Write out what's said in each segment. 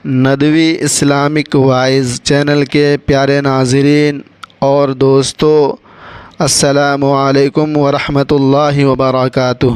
Nadwi Islamic wise channel کے پیارے ناظرین اور دوستو، السلام علیکم ورحمۃ اللہ وبرکاتہ۔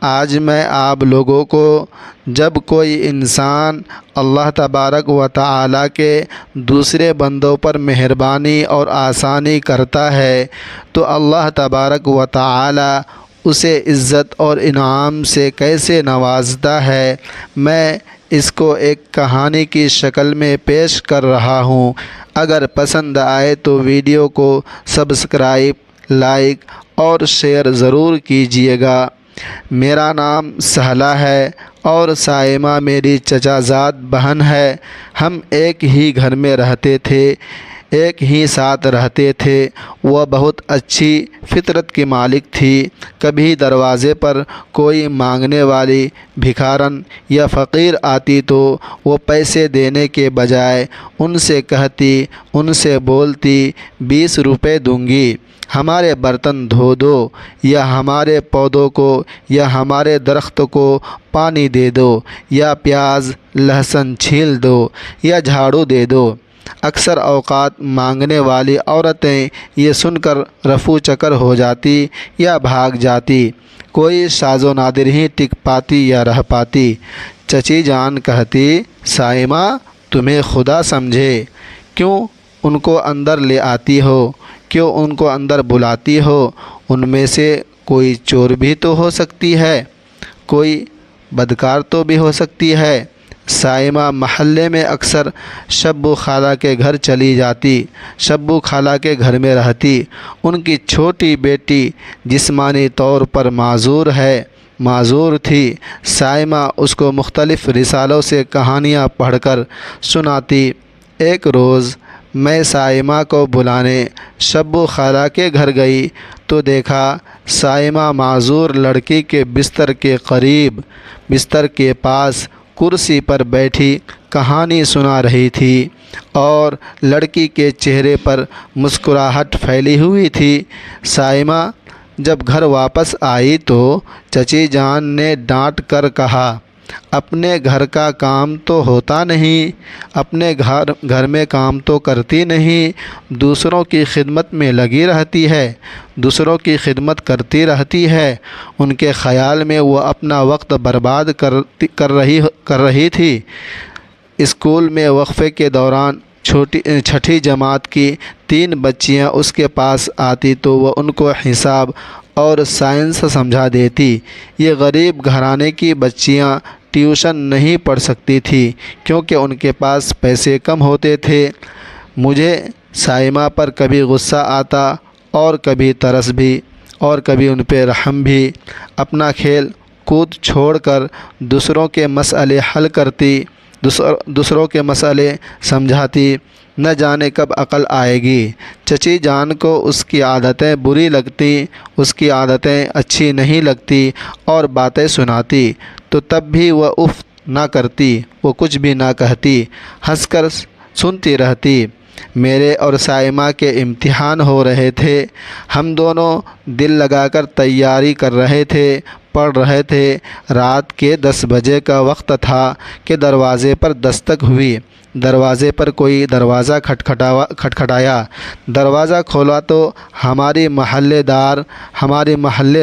آج میں آپ لوگوں کو جب کوئی انسان اللہ تبارک و تعالیٰ کے دوسرے بندوں پر مہربانی اور آسانی کرتا ہے تو اللہ تبارک و تعالیٰ اسے عزت اور انعام سے کیسے نوازتا ہے، میں اس کو ایک کہانی کی شکل میں پیش کر رہا ہوں۔ اگر پسند آئے تو ویڈیو کو سبسکرائب، لائک اور شیئر ضرور کیجیے گا۔ میرا نام سہلہ ہے اور سائمہ میری چچا زاد بہن ہے۔ ہم ایک ہی گھر میں رہتے تھے، ایک ہی ساتھ رہتے تھے۔ وہ بہت اچھی فطرت کی مالک تھی۔ کبھی دروازے پر کوئی مانگنے والی بھکارن یا فقیر آتی تو وہ پیسے دینے کے بجائے ان سے کہتی، ان سے بولتی، 20 روپے دوں گی، ہمارے برتن دھو دو، یا ہمارے پودوں کو یا ہمارے درخت کو پانی دے دو، یا پیاز لہسن چھیل دو، یا جھاڑو دے دو۔ اکثر اوقات مانگنے والی عورتیں یہ سن کر رفو چکر ہو جاتی یا بھاگ جاتی، کوئی شاذ و نادر ہی ٹک پاتی یا رہ پاتی۔ چچی جان کہتی، سائمہ تمہیں خدا سمجھے، کیوں ان کو اندر لے آتی ہو، کیوں ان کو اندر بلاتی ہو؟ ان میں سے کوئی چور بھی تو ہو سکتی ہے، کوئی بدکار تو بھی ہو سکتی ہے۔ سائمہ محلے میں اکثر شبو خالہ کے گھر چلی جاتی، شبو خالہ کے گھر میں رہتی۔ ان کی چھوٹی بیٹی جسمانی طور پر معذور تھی۔ سائمہ اس کو مختلف رسالوں سے کہانیاں پڑھ کر سناتی۔ ایک روز میں سائمہ کو بلانے شبو خالہ کے گھر گئی تو دیکھا سائمہ معذور لڑکی کے بستر کے پاس کرسی پر بیٹھی کہانی سنا رہی تھی اور لڑکی کے چہرے پر مسکراہٹ پھیلی ہوئی تھی۔ سائمہ جب گھر واپس آئی تو چچی جان نے ڈانٹ کر کہا، اپنے گھر کا کام تو ہوتا نہیں، اپنے گھر میں کام تو کرتی نہیں، دوسروں کی خدمت میں لگی رہتی ہے، دوسروں کی خدمت کرتی رہتی ہے۔ ان کے خیال میں وہ اپنا وقت برباد کر رہی تھی۔ اسکول میں وقفے کے دوران چھٹی جماعت کی 3 بچیاں اس کے پاس آتی تو وہ ان کو حساب اور سائنس سمجھا دیتی۔ یہ غریب گھرانے کی بچیاں ٹیوشن نہیں پڑھ سکتی تھیں کیونکہ ان کے پاس پیسے کم ہوتے تھے۔ مجھے سائمہ پر کبھی غصہ آتا اور کبھی ترس بھی اور کبھی ان پہ رحم بھی۔ اپنا کھیل کود چھوڑ کر دوسروں کے مسئلے حل کرتی، دوسروں کے مسئلے سمجھاتی۔ نہ جانے کب عقل آئے گی۔ چچی جان کو اس کی عادتیں بری لگتی، اس کی عادتیں اچھی نہیں لگتی اور باتیں سناتی تو تب بھی وہ اف نہ کرتی، وہ کچھ بھی نہ کہتی، ہنس کر سنتی رہتی۔ میرے اور سائمہ کے امتحان ہو رہے تھے۔ ہم دونوں دل لگا کر تیاری کر رہے تھے، پڑھ رہے تھے۔ رات کے 10 بجے کا وقت تھا کہ دروازے پر دستک ہوئی۔ دروازے پر کوئی دروازہ کھٹکھٹایا۔ دروازہ کھولا تو ہماری محلے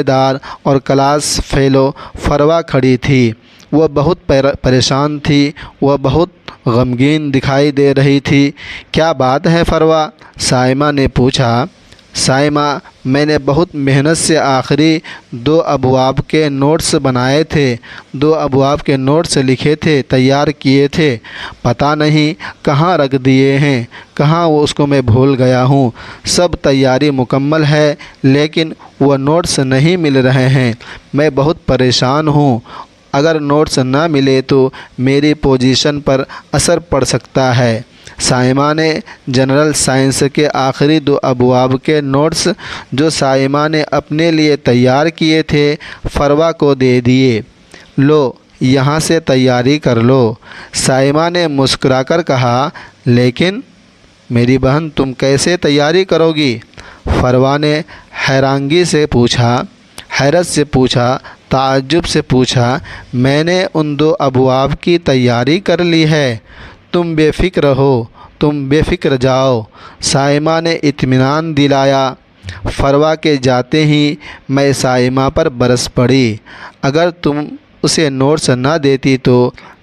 دار اور کلاس فیلو فروا کھڑی تھی۔ وہ بہت پریشان تھی، وہ بہت غمگین دکھائی دے رہی تھی۔ کیا بات ہے فروا؟ سائمہ نے پوچھا۔ سائمہ، میں نے بہت محنت سے آخری 2 ابواب کے نوٹس بنائے تھے، 2 ابواب کے نوٹس لکھے تھے، تیار کیے تھے، پتہ نہیں کہاں رکھ دیے ہیں، کہاں اس کو میں بھول گیا ہوں۔ سب تیاری مکمل ہے لیکن وہ نوٹس نہیں مل رہے ہیں، میں بہت پریشان ہوں۔ اگر نوٹس نہ ملے تو میری پوزیشن پر اثر پڑ سکتا ہے۔ سائمہ نے جنرل سائنس کے آخری 2 ابواب کے نوٹس جو سائمہ نے اپنے لیے تیار کیے تھے فروا کو دے دیے۔ لو، یہاں سے تیاری کر لو۔ سائمہ نے مسکرا کر کہا، لیکن میری بہن تم کیسے تیاری کرو گی؟ فروا نے حیرانگی سے پوچھا۔ حیرت سے پوچھا، تعجب سے پوچھا، میں نے ان 2 ابواب کی تیاری کر لی ہے، تم بے فکر ہو، تم بے فکر جاؤ۔ صائمہ نے اطمینان دلایا۔ فروا کے جاتے ہی میں صائمہ پر برس پڑی۔ اگر تم اسے نوٹس نہ دیتی تو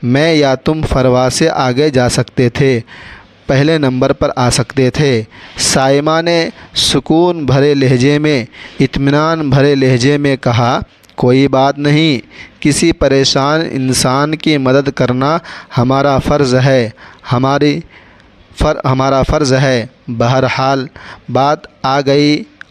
میں یا تم فروا سے آگے جا سکتے تھے، پہلے نمبر پر آ سکتے تھے۔ صائمہ نے سکون بھرے لہجے میں، اطمینان بھرے لہجے میں کہا، کوئی بات نہیں، کسی پریشان انسان کی مدد کرنا ہمارا فرض ہے، ہمارا فرض ہے۔ بہرحال بات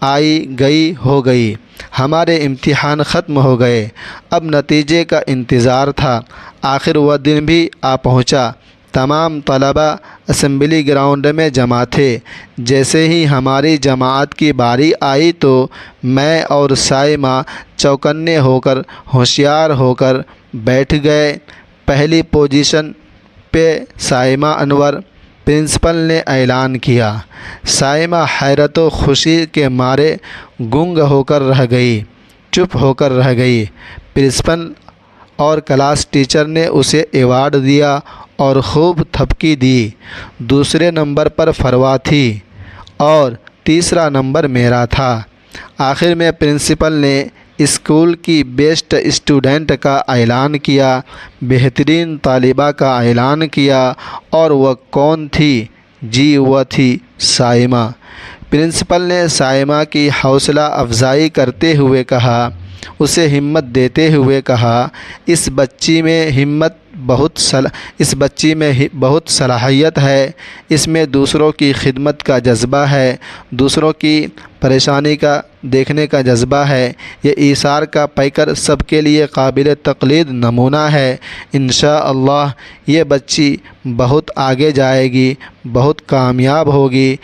آئی گئی ہو گئی، ہمارے امتحان ختم ہو گئے، اب نتیجے کا انتظار تھا۔ آخر وہ دن بھی آ پہنچا۔ تمام طلبہ اسمبلی گراؤنڈ میں جمع تھے۔ جیسے ہی ہماری جماعت کی باری آئی تو میں اور صائمہ چوکنے ہو کر، ہوشیار ہو کر بیٹھ گئے۔ پہلی پوزیشن پہ صائمہ انور۔ پرنسپل نے اعلان کیا۔ صائمہ حیرت و خوشی کے مارے گنگ ہو کر رہ گئی، چپ ہو کر رہ گئی۔ پرنسپل اور کلاس ٹیچر نے اسے ایوارڈ دیا اور خوب تھپکی دی۔ دوسرے نمبر پر فروا تھی اور تیسرا نمبر میرا تھا۔ آخر میں پرنسپل نے اسکول کی بیسٹ اسٹوڈنٹ کا اعلان کیا، بہترین طالبہ کا اعلان کیا، اور وہ کون تھی؟ جی وہ تھی صائمہ۔ پرنسپل نے صائمہ کی حوصلہ افزائی کرتے ہوئے کہا، اسے ہمت دیتے ہوئے کہا، اس بچی میں بہت صلاحیت ہے، اس میں دوسروں کی خدمت کا جذبہ ہے، دوسروں کی پریشانی کا دیکھنے کا جذبہ ہے، یہ ایثار کا پیکر سب کے لیے قابل تقلید نمونہ ہے۔ انشاءاللہ یہ بچی بہت آگے جائے گی، بہت کامیاب ہوگی،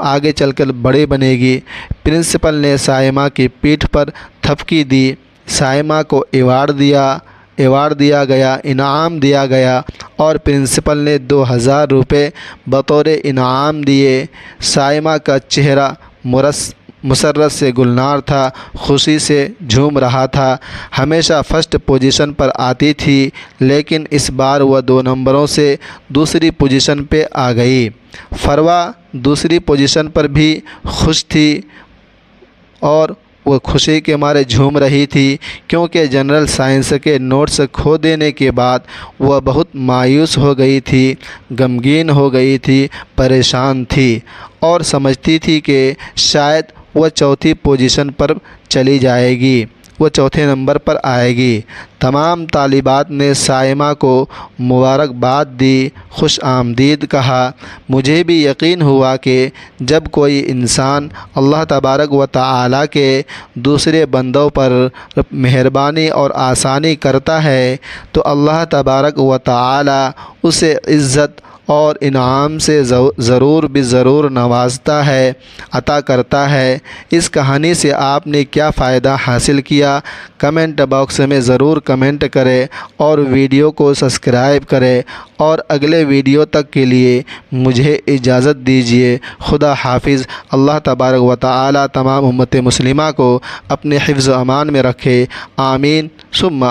آگے چل کر بڑی بنے گی۔ پرنسپل نے صائمہ کی پیٹھ پر تھپکی دی۔ صائمہ کو ایوارڈ دیا گیا، انعام دیا گیا، اور پرنسپل نے 2000 روپے بطور انعام دیے۔ صائمہ کا چہرہ مسرت سے گلنار تھا، خوشی سے جھوم رہا تھا۔ ہمیشہ فرسٹ پوزیشن پر آتی تھی، لیکن اس بار وہ 2 نمبروں سے دوسری پوزیشن پہ آ گئی۔ فروا دوسری پوزیشن پر بھی خوش تھی اور وہ خوشی کے مارے جھوم رہی تھی، کیونکہ جنرل سائنس کے نوٹس کھو دینے کے بعد وہ بہت مایوس ہو گئی تھی، غمگین ہو گئی تھی، پریشان تھی، اور سمجھتی تھی کہ شاید وہ چوتھی پوزیشن پر چلی جائے گی، وہ چوتھے نمبر پر آئے گی۔ تمام طالبات نے صائمہ کو مبارکباد دی، خوش آمدید کہا۔ مجھے بھی یقین ہوا کہ جب کوئی انسان اللہ تبارک و تعالیٰ کے دوسرے بندوں پر مہربانی اور آسانی کرتا ہے تو اللہ تبارک و تعالیٰ اسے عزت اور انعام سے ضرور نوازتا ہے، عطا کرتا ہے۔ اس کہانی سے آپ نے کیا فائدہ حاصل کیا؟ کمنٹ باکس میں ضرور کمنٹ کریں اور ویڈیو کو سبسکرائب کریں، اور اگلے ویڈیو تک کے لیے مجھے اجازت دیجیے۔ خدا حافظ۔ اللہ تبارک و تعالی تمام امت مسلمہ کو اپنے حفظ و امان میں رکھے، آمین ثم